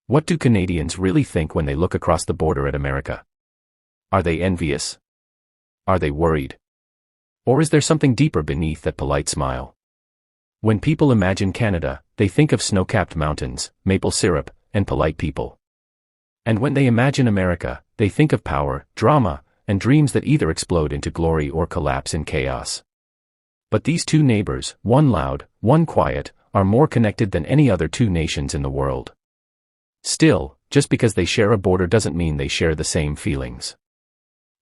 What do Canadians really think when they look across the border at America? Are they envious? Are they worried? Or is there something deeper beneath that polite smile? When people imagine Canada, they think of snow-capped mountains, maple syrup, and polite people. And when they imagine America, they think of power, drama, and dreams that either explode into glory or collapse in chaos. But these two neighbors, one loud, one quiet, are more connected than any other two nations in the world. Still, just because they share a border doesn't mean they share the same feelings.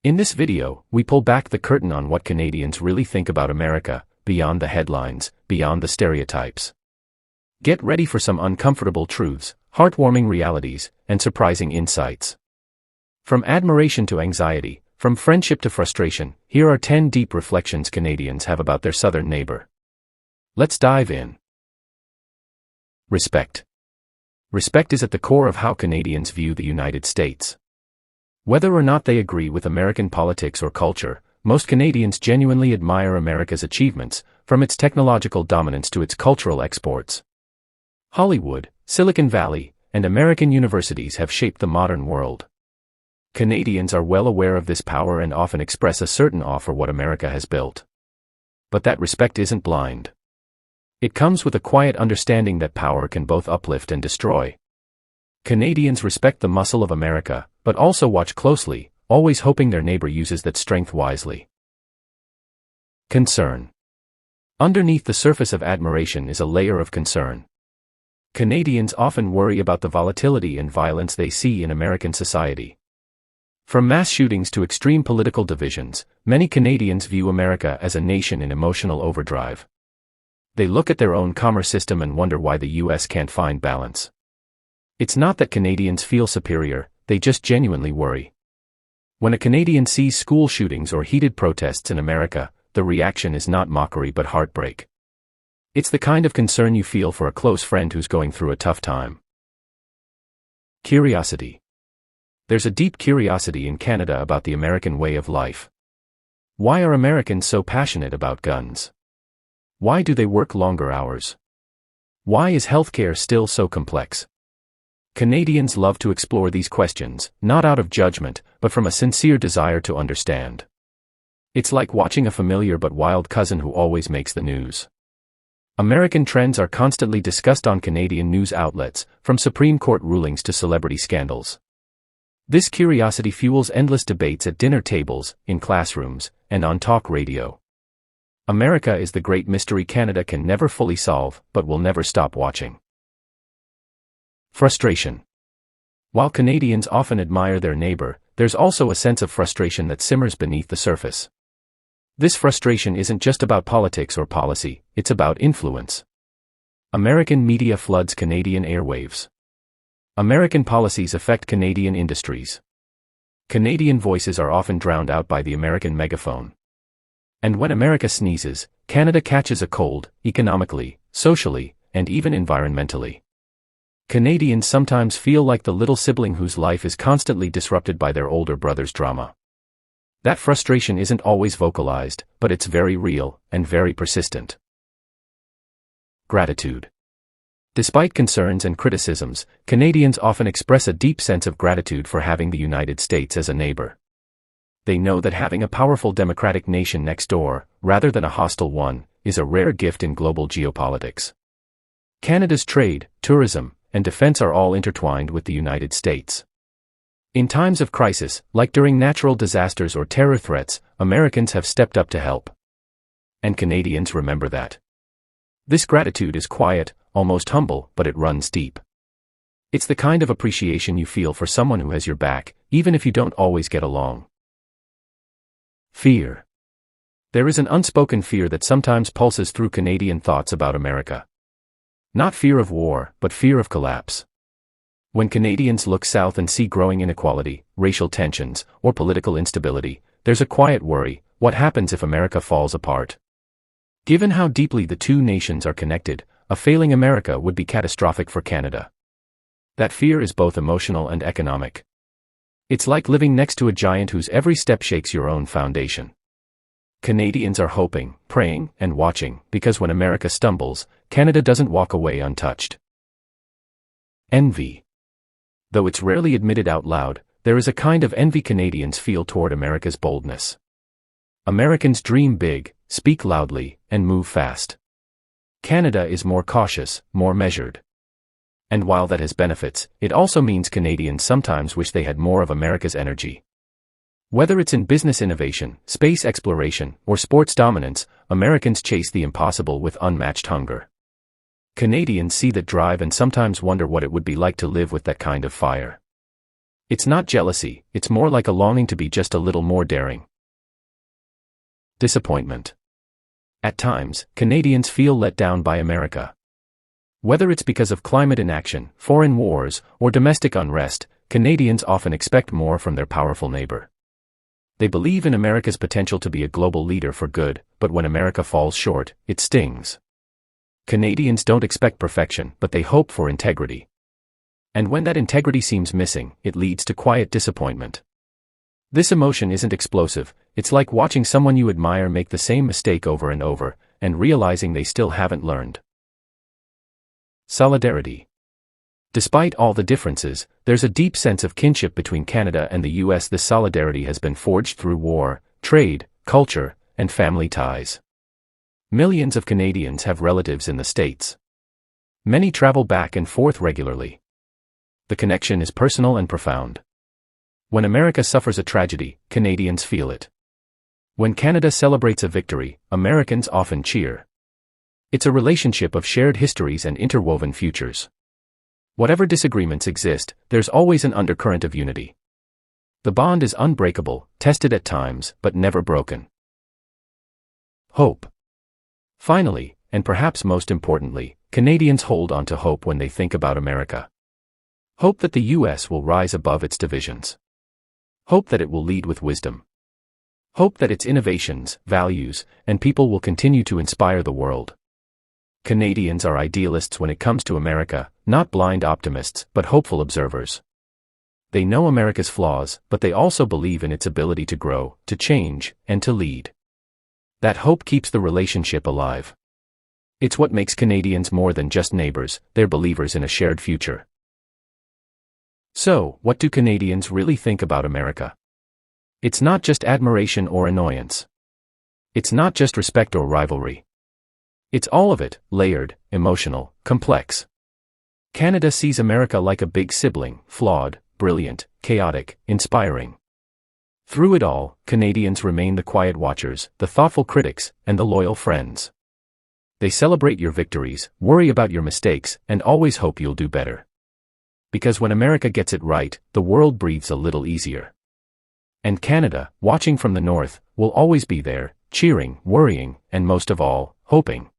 In this video, we pull back the curtain on what Canadians really think about America, beyond the headlines, beyond the stereotypes. Get ready for some uncomfortable truths, heartwarming realities, and surprising insights. From admiration to anxiety, from friendship to frustration, here are 10 deep reflections Canadians have about their southern neighbor. Let's dive in. Respect. Respect is at the core of how Canadians view the United States. Whether or not they agree with American politics or culture, most Canadians genuinely admire America's achievements, from its technological dominance to its cultural exports. Hollywood, Silicon Valley, and American universities have shaped the modern world. Canadians are well aware of this power and often express a certain awe for what America has built. But that respect isn't blind. It comes with a quiet understanding that power can both uplift and destroy. Canadians respect the muscle of America, but also watch closely, always hoping their neighbor uses that strength wisely. Concern. Underneath the surface of admiration is a layer of concern. Canadians often worry about the volatility and violence they see in American society. From mass shootings to extreme political divisions, many Canadians view America as a nation in emotional overdrive. They look at their own commerce system and wonder why the US can't find balance. It's not that Canadians feel superior, they just genuinely worry. When a Canadian sees school shootings or heated protests in America, the reaction is not mockery but heartbreak. It's the kind of concern you feel for a close friend who's going through a tough time. Curiosity. There's a deep curiosity in Canada about the American way of life. Why are Americans so passionate about guns? Why do they work longer hours? Why is healthcare still so complex? Canadians love to explore these questions, not out of judgment, but from a sincere desire to understand. It's like watching a familiar but wild cousin who always makes the news. American trends are constantly discussed on Canadian news outlets, from Supreme Court rulings to celebrity scandals. This curiosity fuels endless debates at dinner tables, in classrooms, and on talk radio. America is the great mystery Canada can never fully solve, but will never stop watching. Frustration. While Canadians often admire their neighbor, there's also a sense of frustration that simmers beneath the surface. This frustration isn't just about politics or policy, it's about influence. American media floods Canadian airwaves. American policies affect Canadian industries. Canadian voices are often drowned out by the American megaphone. And when America sneezes, Canada catches a cold, economically, socially, and even environmentally. Canadians sometimes feel like the little sibling whose life is constantly disrupted by their older brother's drama. That frustration isn't always vocalized, but it's very real, and very persistent. Gratitude. Despite concerns and criticisms, Canadians often express a deep sense of gratitude for having the United States as a neighbor. They know that having a powerful democratic nation next door, rather than a hostile one, is a rare gift in global geopolitics. Canada's trade, tourism, and defense are all intertwined with the United States. In times of crisis, like during natural disasters or terror threats, Americans have stepped up to help. And Canadians remember that. This gratitude is quiet, almost humble, but it runs deep. It's the kind of appreciation you feel for someone who has your back, even if you don't always get along. Fear. There is an unspoken fear that sometimes pulses through Canadian thoughts about America. Not fear of war, but fear of collapse. When Canadians look south and see growing inequality, racial tensions, or political instability, there's a quiet worry: what happens if America falls apart? Given how deeply the two nations are connected, a failing America would be catastrophic for Canada. That fear is both emotional and economic. It's like living next to a giant whose every step shakes your own foundation. Canadians are hoping, praying, and watching, because when America stumbles, Canada doesn't walk away untouched. Envy. Though it's rarely admitted out loud, there is a kind of envy Canadians feel toward America's boldness. Americans dream big, speak loudly, and move fast. Canada is more cautious, more measured. And while that has benefits, it also means Canadians sometimes wish they had more of America's energy. Whether it's in business innovation, space exploration, or sports dominance, Americans chase the impossible with unmatched hunger. Canadians see that drive and sometimes wonder what it would be like to live with that kind of fire. It's not jealousy, it's more like a longing to be just a little more daring. Disappointment. At times, Canadians feel let down by America. Whether it's because of climate inaction, foreign wars, or domestic unrest, Canadians often expect more from their powerful neighbor. They believe in America's potential to be a global leader for good, but when America falls short, it stings. Canadians don't expect perfection, but they hope for integrity. And when that integrity seems missing, it leads to quiet disappointment. This emotion isn't explosive, it's like watching someone you admire make the same mistake over and over, and realizing they still haven't learned. Solidarity. Despite all the differences, there's a deep sense of kinship between Canada and the US. This solidarity has been forged through war, trade, culture, and family ties. Millions of Canadians have relatives in the States. Many travel back and forth regularly. The connection is personal and profound. When America suffers a tragedy, Canadians feel it. When Canada celebrates a victory, Americans often cheer. It's a relationship of shared histories and interwoven futures. Whatever disagreements exist, there's always an undercurrent of unity. The bond is unbreakable, tested at times, but never broken. Hope. Finally, and perhaps most importantly, Canadians hold on to hope when they think about America. Hope that the US will rise above its divisions. Hope that it will lead with wisdom. Hope that its innovations, values, and people will continue to inspire the world. Canadians are idealists when it comes to America, not blind optimists, but hopeful observers. They know America's flaws, but they also believe in its ability to grow, to change, and to lead. That hope keeps the relationship alive. It's what makes Canadians more than just neighbors, they're believers in a shared future. So, what do Canadians really think about America? It's not just admiration or annoyance. It's not just respect or rivalry. It's all of it, layered, emotional, complex. Canada sees America like a big sibling, flawed, brilliant, chaotic, inspiring. Through it all, Canadians remain the quiet watchers, the thoughtful critics, and the loyal friends. They celebrate your victories, worry about your mistakes, and always hope you'll do better. Because when America gets it right, the world breathes a little easier. And Canada, watching from the north, will always be there, cheering, worrying, and most of all, hoping.